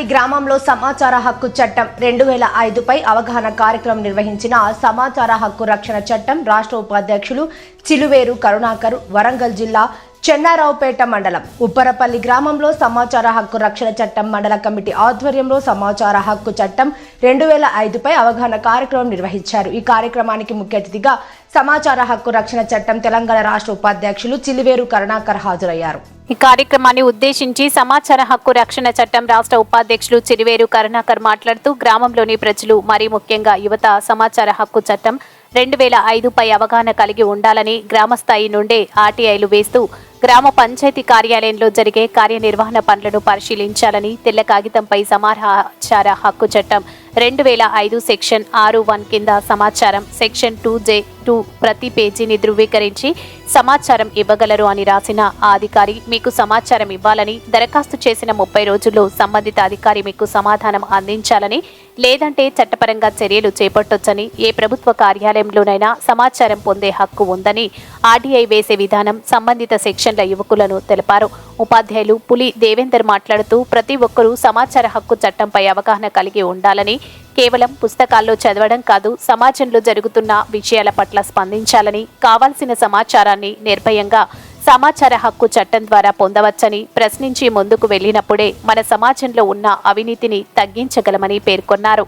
ఉప్పరపల్లి గ్రామంలో సమాచార హక్కు చట్టం 2005పై అవగాహన కార్యక్రమం నిర్వహించిన సమాచార హక్కు రక్షణ చట్టం రాష్ట్ర ఉపాధ్యక్షులు చిలువేరు కరుణాకర్ వరంగల్ జిల్లా చెన్నారావుపేట మండలం ఉప్పరపల్లి గ్రామంలో సమాచార హక్కు రక్షణ చట్టం మండల కమిటీ ఆధ్వర్యంలో సమాచార హక్కు చట్టం 2005పై అవగాహన కార్యక్రమం నిర్వహించారు। ఈ కార్యక్రమానికి ముఖ్య అతిథిగా సమాచార హక్కు రక్షణ చట్టం తెలంగాణ రాష్ట్ర ఉపాధ్యక్షులు చిలువేరు కరుణాకర్ హాజరయ్యారు। ఈ కార్యక్రమాన్ని ఉద్దేశించి సమాచార హక్కు రక్షణ చట్టం రాష్ట్ర ఉపాధ్యక్షులు చిలువేరు కరుణాకర్ మాట్లాడుతూ గ్రామంలోని ప్రజలు మరీ ముఖ్యంగా యువత సమాచార హక్కు చట్టం 2005పై అవగాహన కలిగి ఉండాలని గ్రామస్థాయి నుండే ఆర్టీఐలు వేస్తూ గ్రామ పంచాయతీ కార్యాలయంలో జరిగే కార్యనిర్వహణ పనులను పరిశీలించాలని తెల్ల కాగితంపై సమాచార హక్కు చట్టం 2005 సెక్షన్ 6(1) కింద సమాచారం సెక్షన్ 2(j)(2) ప్రతి పేజీని ధృవీకరించి సమాచారం ఇవ్వగలరు అని రాసిన ఆ అధికారి మీకు సమాచారం ఇవ్వాలని, దరఖాస్తు చేసిన 30 రోజుల్లో సంబంధిత అధికారి మీకు సమాధానం అందించాలని, లేదంటే చట్టపరంగా చర్యలు చేపట్టొచ్చని, ఏ ప్రభుత్వ కార్యాలయంలోనైనా సమాచారం పొందే హక్కు ఉందని ఆర్డీఐ వేసే విధానం సంబంధిత సెక్షన్ల యువకులను తెలిపారు। ఉపాధ్యాయులు పులి దేవేందర్ మాట్లాడుతూ ప్రతి ఒక్కరూ సమాచార హక్కు చట్టంపై అవగాహన కలిగి ఉండాలని, కేవలం పుస్తకాల్లో చదవడం కాదు సమాజంలో జరుగుతున్న విషయాల పట్ల స్పందించాలని, కావాల్సిన సమాచారాన్ని నిర్భయంగా సమాచార హక్కు చట్టం ద్వారా పొందవచ్చని, ప్రశ్నించి ముందుకు వెళ్ళినప్పుడే మన సమాజంలో ఉన్న అవినీతిని తగ్గించగలమని పేర్కొన్నారు।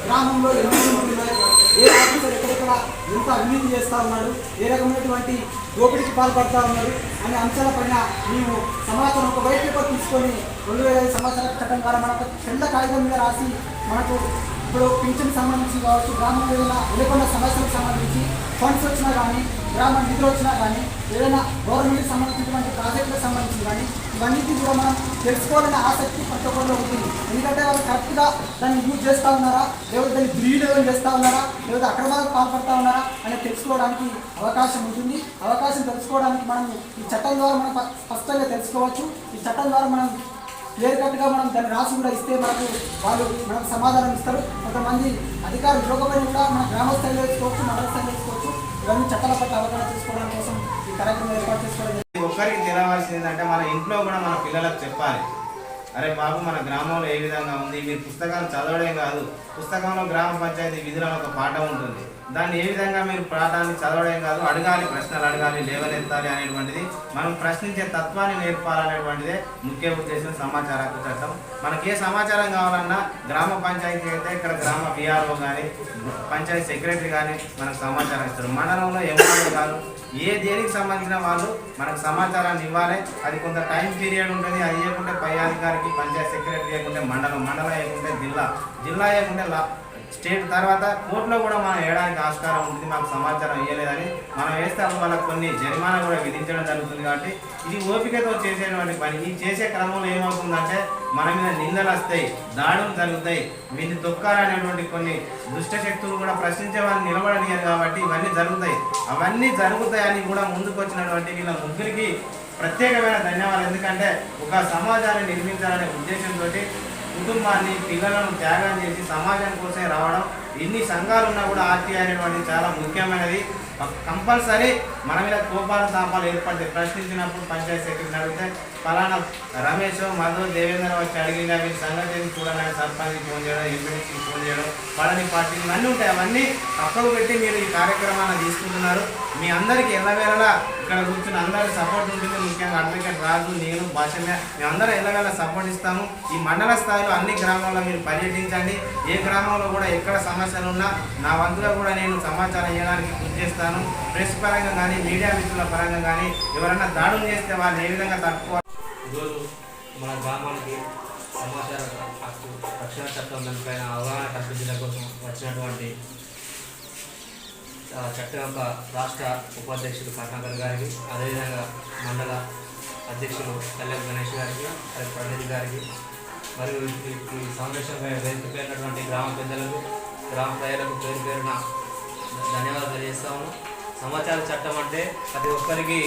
గ్రామంలో ఏ ఆఫీసర్ ఎక్కడెక్కడ ఎంత అవినీతి చేస్తూ ఉన్నాడు, ఏ రకమైనటువంటి దోపిడీకి పాల్పడుతూ ఉన్నాడు అనే అంశాలపైన మేము సమాచారం ఒక వైట్ పేపర్ తీసుకొని 2005 సమాచార చట్టం ద్వారా మనకు తెల్ల కాగితం మీద రాసి మనకు ఇప్పుడు పింఛన్ సంబంధించి కావచ్చు, గ్రామంలో ఏదైనా లేకుండా సమస్యలకు సంబంధించి ఫండ్స్ వచ్చినా కానీ, గ్రామ నిధులు వచ్చినా కానీ, ఏదైనా గవర్నమెంట్కి సంబంధించినటువంటి ప్రాజెక్టులకు సంబంధించి కానీ ఇవన్నిటి కూడా మనం తెలుసుకోవాలనే ఆసక్తి ప్రతి ఒక్కరిలో ఉంటుంది। ఎందుకంటే వాళ్ళు కరెక్ట్గా దాన్ని యూజ్ చేస్తూ ఉన్నారా, లేకపోతే దాన్ని దుర్వినియోగం చేస్తూ ఉన్నారా, లేకపోతే అక్రమాలకు పాల్పడుతూ ఉన్నారా అనేది తెలుసుకోవడానికి అవకాశం ఉంటుంది। అవకాశం తెలుసుకోవడానికి మనం ఈ చట్టం ద్వారా మనం స్పష్టంగా తెలుసుకోవచ్చు। ఈ చట్టం ద్వారా మనం క్లియర్ కట్గా మనం దాన్ని రాసి కూడా ఇస్తే వాళ్ళు మనకు సమాధానం ఇస్తారు। కొంతమంది అధికారులు ఇవ్వకపోయినా కూడా మన గ్రామ స్థాయిలో వేసుకోవచ్చు, మండల స్థాయిలో వేసుకోవచ్చు। ఇవన్నీ చట్టాల పట్ల అవగాహన చేసుకోవడం కోసం ఈ కార్యక్రమం ఏర్పాటు చేసుకోవడం। ఒక్కరికి తెలవాల్సింది ఏంటంటే మన ఇంట్లో కూడా మన పిల్లలకు చెప్పాలి, అరే బాబు మన గ్రామంలో ఏ విధంగా ఉంది, మీరు పుస్తకాలు చదవడం కాదు, పుస్తకంలో గ్రామ పంచాయతీ విధులను ఒక పాఠం ఉంటుంది, దాన్ని ఏ విధంగా మీరు పాఠాన్ని చదవడం కాదు, అడగాలి, ప్రశ్నలు అడగాలి, లేవనెత్తాలి అనేటువంటిది, మనం ప్రశ్నించే తత్వాన్ని నేర్పాలనేటువంటిదే ముఖ్య ఉద్దేశం సమాచార హక్కు చట్టం। మనకి ఏ సమాచారం కావాలన్నా గ్రామ పంచాయతీ అయితే ఇక్కడ గ్రామ విఆర్ఓ కానీ, పంచాయతీ సెక్రటరీ కానీ మనకు సమాచారం ఇస్తారు। మండలంలో ఎంఆర్ఓ కాదు, ఏ దేనికి సంబంధించిన వాళ్ళు మనకు సమాచారాన్ని ఇవ్వాలి। అది కొంత టైం పీరియడ్ ఉంటుంది, అది ఇవ్వకుంటే పై అధికారికి, పంచాయతీ సెక్రటరీ ఇవ్వకుంటే మండలం ఇవ్వకుంటే జిల్లా ఇవ్వకుంటే స్టేట్, తర్వాత కోర్టులో కూడా మనం వేయడానికి ఆస్కారం ఉంటుంది। మాకు సమాచారం ఇవ్వలేదని మనం వేస్తే వాళ్ళకి కొన్ని జరిమానా కూడా విధించడం జరుగుతుంది। కాబట్టి ఇది ఓపికతో చేసేటువంటి పని। ఈ చేసే క్రమంలో ఏమవుతుందంటే మన మీద నిందలు వస్తాయి, దాడులు జరుగుతాయి, వీటిని తొక్కాలనేటువంటి కొన్ని దుష్ట శక్తులు కూడా ప్రశ్నించే వాళ్ళని నిలబడనియరు కాబట్టి ఇవన్నీ జరుగుతాయి। అవన్నీ జరుగుతాయని కూడా ముందుకు వచ్చినటువంటి వీళ్ళ ముగ్గురికి ప్రత్యేకమైన ధన్యవాదాలు। ఎందుకంటే ఒక సమాజాన్ని నిర్మించాలనే ఉద్దేశంతో కుటుంబాన్ని, పిల్లలను త్యాగం చేసి సమాజం కోసం రావడం, ఎన్ని సంఘాలు ఉన్నా కూడా ఆర్టీఐ అనేటువంటిది చాలా ముఖ్యమైనది। కంపల్సరీ మన మీద కోపాలు తాపాలు ఏర్పడితే ప్రశ్నించినప్పుడు పంచాయతీ సెక్రటరీని అడిగితే ఫలానా రమేష్, మధు, దేవేంద్ర వచ్చి అడిగిన వీళ్ళ సంగతి చూడాలని సర్పంచ్కి ఫోన్ చేయడం, ఎంపీడీకి ఫోన్ చేయడం, పళని పార్టీ ఇవన్నీ ఉంటాయి। అవన్నీ పక్కకు పెట్టి మీరు ఈ కార్యక్రమాన్ని తీసుకుంటున్నారు। మీ అందరికీ ఎల్లవేళలా ఇక్కడ కూర్చుని అందరి సపోర్ట్ ఉంటుంది। ముఖ్యంగా అడ్వకేట్ రాజు, నేను, భాషమే మేమందరం ఎల్లవేళ సపోర్ట్ ఇస్తాము। ఈ మండల స్థాయిలో అన్ని గ్రామాల్లో మీరు పర్యటించండి। ఏ గ్రామంలో కూడా ఎక్కడ సమస్యలు ఉన్నా నా వంతుగా కూడా నేను సమాచారం ఇవ్వడానికి కృషి చేస్తాను। ప్రెస్ పరంగా కానీ, మీడియా మిత్రుల పరంగా కానీ ఎవరైనా దాడులు చేస్తే వాళ్ళు ఏ విధంగా తట్టుకోవాలి। ఈరోజు మన గ్రామానికి సమాచార హక్కు రక్షణ చట్టం దానిపైన అవగాహన కల్పించడం కోసం వచ్చినటువంటి చట్టం యొక్క రాష్ట్ర ఉపాధ్యక్షుడు కరుణాకర్ గారికి, అదేవిధంగా మండల అధ్యక్షులు కళ్యాణ్ గణేష్ గారికి, ప్రతినిధి గారికి, మరియు ఈ సంరక్షణ వేదికైనటువంటి గ్రామ పెద్దలకు, గ్రామ ప్రజలకు పేరు పేరున ధన్యవాదాలు తెలియజేస్తాము। సమాచార చట్టం అంటే ప్రతి ఒక్కరికి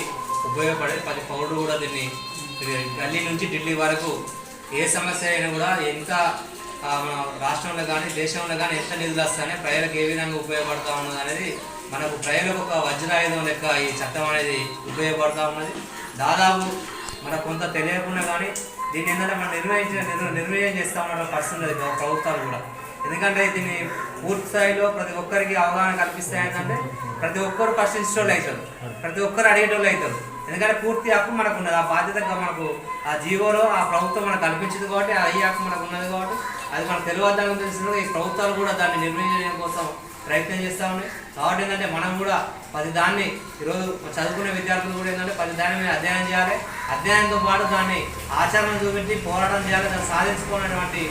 ఉపయోగపడే, ప్రతి పౌరుడు కూడా దీన్ని గల్లీ నుంచి ఢిల్లీ వరకు ఏ సమస్య అయినా కూడా ఎంత మన రాష్ట్రంలో కానీ దేశంలో కానీ ఎంత నిధులు వస్తాయని ప్రజలకు ఏ విధంగా ఉపయోగపడతా ఉన్నది అనేది మనకు ప్రజలకు ఒక వజ్రాయుధం లెక్క ఈ చట్టం అనేది ఉపయోగపడతా ఉన్నది. దాదాపు మనకు కొంత తెలియకుండా కానీ దీన్ని ఏంటంటే మనం నిర్వహణ చేస్తూ ఉన్న పరిస్థితి ఉంది ప్రభుత్వాలు కూడా. ఎందుకంటే దీన్ని పూర్తి స్థాయిలో ప్రతి ఒక్కరికి అవగాహన కల్పిస్తాయంటే ప్రతి ఒక్కరు ప్రశ్నించేటోళ్ళు అవుతారు, ప్రతి ఒక్కరు అడిగేటోళ్ళు అవుతారు. ఎందుకంటే పూర్తి హక్కు మనకు ఉన్నది, ఆ బాధ్యతగా మనకు ఆ జీవోలో ఆ ప్రభుత్వం మనకు కల్పించింది కాబట్టి ఆ ఈ హక్కు మనకు ఉన్నది కాబట్టి అది మనకు తెలియదని తెలిసిన ఈ ప్రభుత్వాలు కూడా దాన్ని నిర్వహించడం కోసం ప్రయత్నం చేస్తూ ఉన్నాయి. కాబట్టి ఏంటంటే మనం కూడా దాన్ని ఈరోజు చదువుకునే విద్యార్థులు కూడా ఏంటంటే దాని మీద అధ్యయనం చేయాలి, అధ్యయనంతో పాటు దాన్ని ఆచరణ చూపించి పోరాటం చేయాలి, దాన్ని సాధించుకున్నటువంటి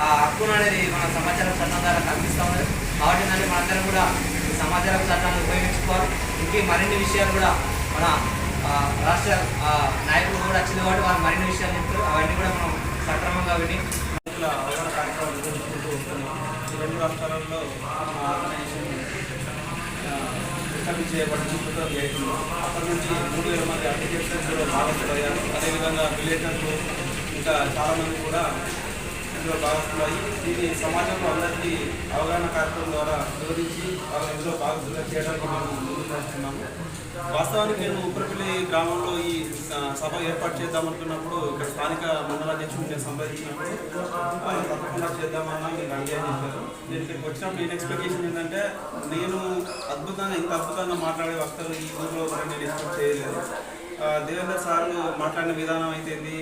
ఆ హక్కును అనేది మన సమాచార చట్టం ద్వారా కల్పిస్తూ ఉన్నది. కాబట్టి ఏంటంటే మనందరం కూడా ఈ సమాచార చట్టాన్ని ఉపయోగించుకోవాలి. ఇంకే మరిన్ని విషయాలు కూడా మన రాష్ట్ర నాయకులు కూడా వచ్చింది కాబట్టి వారు మరిన్ని విషయాలు చెప్తారు, అవన్నీ కూడా మనం సక్రమంగా విని అవగాహన కార్యక్రమాలు నిర్వహించుకుంటూ వస్తున్నాం. ఈ 2 రాష్ట్రాలలో ఆర్గనైజేషన్ ఎస్టాబ్లిష్ చేయబడింది 2008లో. అప్పటి నుంచి 3000 మంది అప్లికేషన్స్ కూడా భాగస్తులయ్యారు. అదేవిధంగా విలేకరులు ఇంకా చాలామంది కూడా ఇందులో భాగస్తులయ్యి దీన్ని సమాజంలో అందరికీ అవగాహన కార్యక్రమం ద్వారా వివరించి వాళ్ళ ఇందులో భాగస్తులుగా చేయడానికి మేము ముందుకు వస్తున్నాము. వాస్తవానికి నేను ఉప్పరపల్లి గ్రామంలో ఈ సభ ఏర్పాటు చేద్దామనుకున్నప్పుడు ఇక్కడ స్థానిక మండలాధ్యక్షుడు నేను సంప్రదించినప్పుడు తప్పకుండా చేద్దామన్నా మీరు రండి అని చెప్పారు. నేను ఇక్కడికి వచ్చినప్పుడు నేను ఎక్స్పెక్టేషన్ ఏంటంటే నేను ఇంత అద్భుతంగా మాట్లాడే వక్తలు ఈ ఊరిలో నేను ఎక్స్పెక్ట్ చేయలేదు. దేవేంద్ర సార్ మాట్లాడిన విధానం అయితేంది,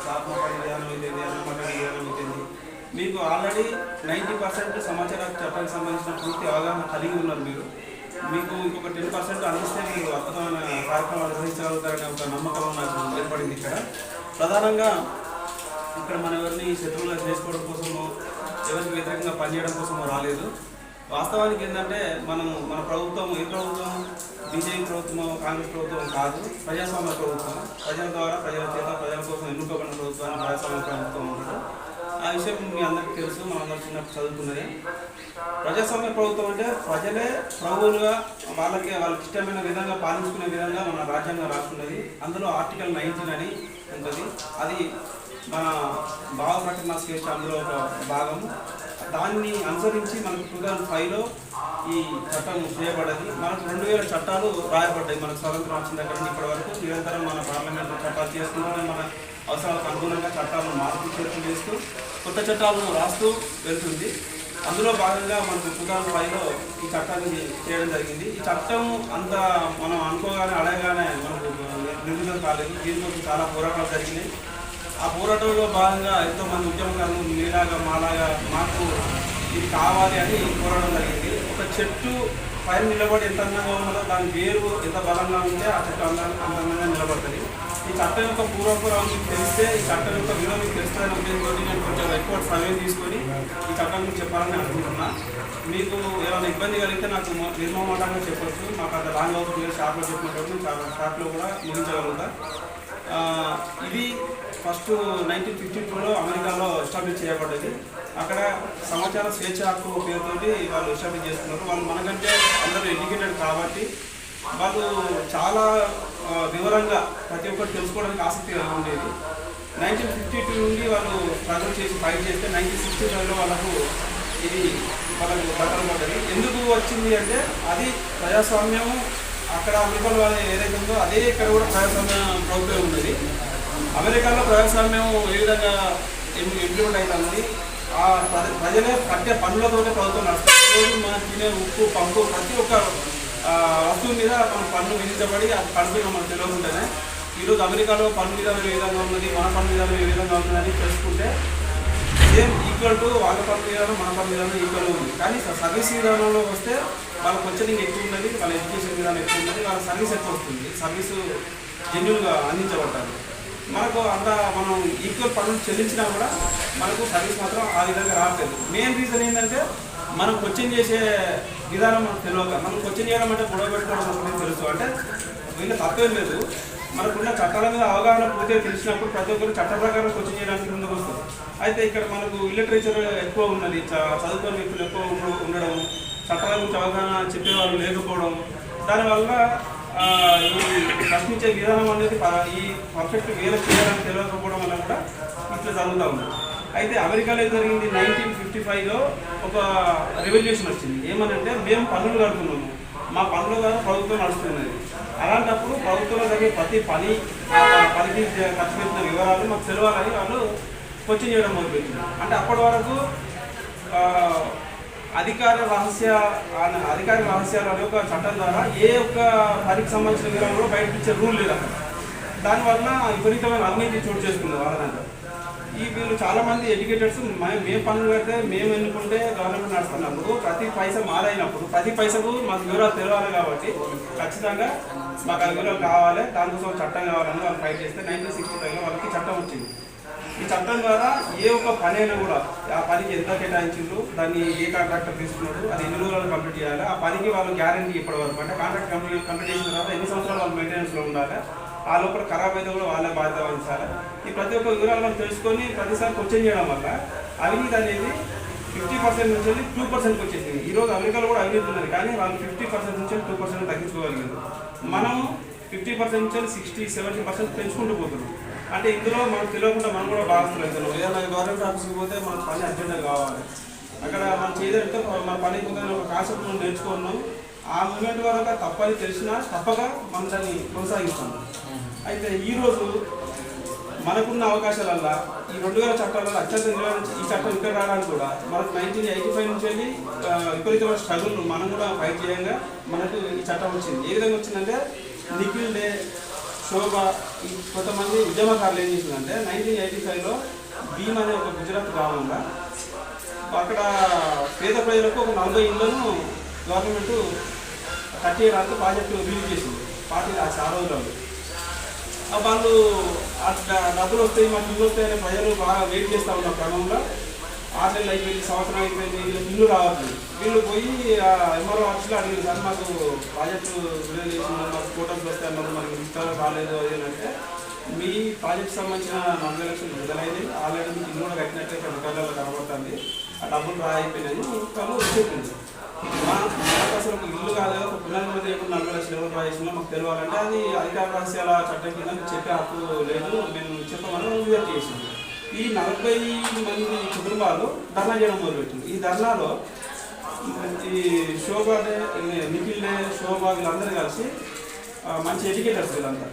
సార్ మాట్లాడిన విధానం అయితేంది, అన్న మాట్లాడిన విధానం అయితేంది, మీకు ఆల్రెడీ 90% సమాచార చట్టానికి సంబంధించిన పూర్తి అవగాహన కలిగి ఉన్నారు. మీకు ఇంకొక 10% అందిస్తే మీరు అద్భుతమైన కార్యక్రమాలు నిర్వహించగలుగుతారనే ఒక నమ్మకం నాకు ఏర్పడింది. ప్రధానంగా ఇక్కడ మన ఎవరిని శత్రువులుగా చేసుకోవడం కోసమో ఎవరికి వ్యతిరేకంగా పనిచేయడం కోసమో రాలేదు. వాస్తవానికి ఏంటంటే మన ప్రభుత్వం ఏ ప్రభుత్వం బీజేపీ ప్రభుత్వం కాంగ్రెస్ ప్రభుత్వం కాదు, ప్రజాస్వామ్య ప్రభుత్వం. ప్రజల ద్వారా ప్రజల చేత ప్రజల కోసం ఎన్నుకోబడిన ప్రభుత్వాన్ని ప్రజాస్వామ్య ప్రభుత్వం ఉంటుంది. ఆ విషయం మీ అందరికీ తెలుసు, మనందరూ చిన్నప్పుడు చదువుకున్నది. ప్రజాస్వామ్య ప్రభుత్వం అంటే ప్రజలే ప్రభువులుగా వాళ్ళకి ఇష్టమైన విధంగా పాలించుకునే విధంగా మన రాజ్యాంగం రాసుకున్నది. అందులో ఆర్టికల్ 19 అని ఉంటుంది. అది మన భావ ప్రకటన స్వేచ్ఛ అందులో ఒక భాగం. దాన్ని అనుసరించి మనకు 2005లో ఈ చట్టం చేయబడ్డది. మనకు 2000 చట్టాలు రాయబడ్డాయి. మనకు స్వాతంత్రం వచ్చిన దగ్గర నుంచి ఇప్పటి వరకు నిరంతరం మన పార్లమెంట్లో చట్టాలు చేసుకుంటూనే మన అవసరాలకు అనుగుణంగా చట్టాలను మార్పు చేర్పులు చేస్తూ కొత్త చట్టాలను రాస్తూ వెళ్తుంది. అందులో భాగంగా మనకు 2005లో ఈ చట్టాన్ని చేయడం జరిగింది. ఈ చట్టం అంత మనం అనుకోగానే అడగగానే మనకు నిర్మితం కాలేదు. దీనికోసం చాలా పోరాటాలు జరిగినాయి. ఆ పోరాటంలో భాగంగా ఎంతోమంది ఉద్యమకారులు మీలాగా మాలాగా మాకు ఇది కావాలి అని పోరాటం జరిగింది. ఒక చెట్టు పైన నిలబడి ఎంత అందంగా ఉన్నదో దాని వేరు ఎంత బలంగా ఉంటే ఆ చెట్టు అంత అందంగా నిలబడుతుంది. ఈ చట్టం యొక్క పూర్వపురం మీకు తెలిస్తే ఈ చట్టం యొక్క విలువ మీకు తెలుస్తుందని ఉద్దేశంతో నేను కొంచెం ఎక్కువ సమయం తీసుకొని ఈ చట్టం గురించి చెప్పాలని అనుకుంటున్నా. మీకు ఏమైనా ఇబ్బంది కలిగితే నాకు నిర్మమాటంగా చెప్పొచ్చు. మాకు అంత లాంగ్ అవుతుంది, షార్ట్లో చెప్పినప్పుడు షార్ట్లో కూడా ముగించగలుగుతా. ఇది ఫస్ట్ 1952లో అమెరికాలో ఎస్టాబ్లిష్ చేయబడ్డది. అక్కడ సమాచార స్వేచ్ఛ హక్కు పేరుతోటి వాళ్ళు ఎస్టాబ్లిష్ చేస్తున్నారు. వాళ్ళు మనకంటే అందరూ ఎడ్యుకేటెడ్ కాబట్టి వాళ్ళు చాలా వివరంగా ప్రతి ఒక్కరు తెలుసుకోవడానికి ఆసక్తి కలిగి ఉండేది. 1952 నుండి వాళ్ళు స్ట్రగుల్ చేసి ఫైట్ చేస్తే 1965లో వాళ్ళకు బట్టలు పడ్డది. ఎందుకు వచ్చింది అంటే అది ప్రజాస్వామ్యం. అక్కడ అమెరికాలో వాళ్ళు ఏదైతే ఉందో అదే ఇక్కడ కూడా ప్రజాస్వామ్య ప్రభుత్వం ఉన్నది. అమెరికాలో ప్రజాస్వామ్యం ఏ విధంగా ఇంప్లిమెంట్ అవుతుంది, ఆ ప్రజలే కట్టే పన్నులతోనే ప్రభుత్వం నడుస్తుంది. ఈరోజు మనం తినే ఉప్పు, పంపు ప్రతి ఒక్క వస్తువు మీద మన పన్ను విధించబడి అది పన్ను మనకు తెలియకుండానే ఈరోజు అమెరికాలో పన్ను విధానం ఏ విధంగా ఉన్నది, మన పన్ను విధానం ఏ విధంగా ఉంటుందని తెలుసుకుంటే సేమ్ ఈక్వల్ టు వాళ్ళ పన్ను విధానం మన పన్ను విధానం ఈక్వల్గా ఉంది. కానీ సర్వీస్ విధానంలో వస్తే వాళ్ళ కొంచెం ఎక్కువ ఉన్నది, వాళ్ళ ఎడ్యుకేషన్ విధానం ఎక్కువ ఉన్నది, వాళ్ళ సర్వీస్ ఎక్కువ వస్తుంది. సర్వీసు జెన్యున్గా అందించబడతారు. మనకు అంత మనం ఈక్వల్ పన్నులు చెల్లించినా కూడా మనకు సర్వీస్ మాత్రం ఆ విధంగా రావట్లేదు. మెయిన్ రీజన్ ఏంటంటే మనం క్వశ్చన్ చేసే విధానం మనకు తెలియక. మనం క్వశ్చన్ చేయడం అంటే గొడవ పెట్టుకోవడం మనకు తెలుసు. అంటే వీళ్ళు తప్పేం లేదు, మనకున్న చట్టాల మీద అవగాహన పూర్తిగా తెలిసినప్పుడు ప్రతి ఒక్కరు చట్ట ప్రకారం క్వశ్చన్ చేయడానికి ముందుకు వస్తుంది. అయితే ఇక్కడ మనకు ఇల్లిటరేచర్ ఎక్కువ ఉన్నది, చదువుకునే వ్యక్తులు ఎక్కువ ఉండడం, చట్టాల గురించి అవగాహన చెప్పేవాళ్ళు లేకపోవడం, దానివల్ల ఈ ప్రశ్నించే విధానం అనేది ఈ పర్ఫెక్ట్ వేరే చేయాలని తెలియకపోవడం వల్ల కూడా ఇట్లా జరుగుతూ ఉంది. అయితే అమెరికాలో ఏం జరిగింది, 1955లో ఒక రెవల్యూషన్ వచ్చింది. ఏమనంటే మేము పన్నులు కడుతున్నాము, మా పన్నుల ద్వారా ప్రభుత్వం నడుస్తున్నది. అలాంటప్పుడు ప్రభుత్వంలో జరిగే ప్రతి పనికి ఖర్చు పెట్టిన వివరాలు మాకు తెలవాలని వాళ్ళు క్వశ్చన్ చేయడం మొదలుపెట్టింది. అంటే అప్పటి వరకు అధికార రహస్యాలు అనే ఒక చట్టం ద్వారా ఏ ఒక్క పనికి సంబంధించిన వివరాలు కూడా బయటకు ఇచ్చే రూల్ లేదు అక్కడ. దానివల్ల విపరీతమైన అవినీతి చోటు చేసుకుంది వాళ్ళంతా. వీళ్ళు చాలామంది ఎడ్యుకేటర్స్ మేము పనులు పెడితే మేము ఎన్నుకుంటే గవర్నమెంట్ నడుస్తున్నప్పుడు ప్రతి పైసా మారైనప్పుడు ప్రతి పైసకు మాకు వివరాలు తెలవాలి. కాబట్టి ఖచ్చితంగా మాకు ఆ వివరాలు కావాలి, దానికోసం చట్టం కావాలని వాళ్ళు ఫైట్ చేస్తే 1965లో వాళ్ళకి చట్టం వచ్చింది. ఈ చట్టం ద్వారా ఏ ఒక్క పని అయినా కూడా ఆ పనికి ఎంత కేటాయించిండ్రు, దాన్ని ఏ కాంట్రాక్టర్ తీసుకున్నాడు, అది ఎన్ని రోజులు కంప్లీట్ చేయాలి, ఆ పనికి వాళ్ళు గ్యారంటీ ఇప్పటివరకు అంటే కాంట్రాక్ట్ కంప్లీట్ చేసిన తర్వాత ఎన్ని సంవత్సరాలు వాళ్ళు మెయింటెనెన్స్లో ఉండాలి, ఆ లోపల ఖరాబ్ అయితే కూడా వాళ్ళే బాధ్యత వహించాలి. ఈ ప్రతి ఒక్క వివరాలు మనం తెలుసుకొని ప్రతిసారి క్వశ్చన్ చేయడం వల్ల అవినీతి అనేది 50% నుంచి 2%కి వచ్చేసింది. ఈరోజు అమెరికాలో కూడా అవినీతి ఉన్నది, కానీ వాళ్ళు 50% నుంచి 2% తగ్గించుకోగలిగారు. మనం 50% నుంచి 60-70% పెంచుకుంటూ పోతున్నాం. అంటే ఇందులో మనకు తెలియకుండా మనం కూడా భాగస్తులు అవుతున్నాం. ఏదైనా గవర్నమెంట్ ఆఫీస్కి పోతే మనకు పని అర్జెంట్గా కావాలి, అక్కడ మనం చేయదంటే మన పని కొంత ఒక కాన్సెప్ట్ మనం నేర్చుకున్నాం. ఆ మూమెంట్ వరకు తప్పని తెలిసినా తప్పక మనం దాన్ని కొనసాగిస్తాం. అయితే ఈరోజు మనకున్న అవకాశాలల్లో ఈ 2000 చట్టాలలో అత్యంత నిర్వహించి ఈ చట్టం ఇక్కడ రావడానికి కూడా మనకు 1985 నుంచి వెళ్ళి విపరీతమైన స్ట్రగుల్ మనం కూడా ఫైట్ చేయంగా మనకు ఈ చట్టం వచ్చింది. ఏ విధంగా వచ్చిందంటే నిఖిల్ డే, శోభ, కొంతమంది ఉద్యమకారులు ఏం చేసిందంటే 1985లో భీమ్ అనే ఒక గుజరాత్ గ్రామంలో అక్కడ పేద ప్రజలకు ఒక 40 ఇళ్లను గవర్నమెంట్ కట్టేయడానికి ప్రాజెక్టు రిలీజ్ చేసింది. పార్టీ ఆ రోజుల్లో వాళ్ళు డబ్బులు వస్తాయి, మాకు ఇల్లు వస్తాయని ప్రజలు బాగా వెయిట్ చేస్తూ ఉన్న క్రమంలో ఆన్లైన్ అయిపోయింది, సంవత్సరం అయిపోయింది, వీళ్ళకి ఇల్లు రావట్లేదు. వీళ్ళు పోయి ఎంఆర్ఓ ఆఫీస్లో అడిగింది, సార్ మాకు ప్రాజెక్టు రిలీజ్ చేసిన మాకు ఫోటోస్ వస్తాయి, మనకు ఇస్తారో రాలేదు ఏంటంటే మీ ప్రాజెక్ట్ సంబంధించిన 40 లక్షలు విడుదలైంది, ఆల్రెడీ మీకు ఇల్లు కూడా కట్టినట్టు ఇక్కడ రికార్డులలో కనబడుతుంది, ఆ డబ్బులు అయిపోయినాయి వాళ్ళు చెప్పింది. మాకు అసలు ఒక ఇల్లు కాదు, ఒక పునర్నిర్మితి 40 లక్షలు ఎవరు ప్రాజెక్టులో మాకు తెలియాలంటే అది అధికార రహస్యాల చట్టం కింద చెప్పే హక్కు లేదు, మేము చెప్పమని విజ్ఞప్తి చేసింది. ఈ 40 మంది కుటుంబాలు ధర్నా చేయడం మొదలుపెట్టింది. ఈ ధర్నాలో ఈ శోభ డే, నిఖిల్ డే, శోభ వీళ్ళందరూ కలిసి మంచి ఎడ్యుకేటర్స్ వీళ్ళంతా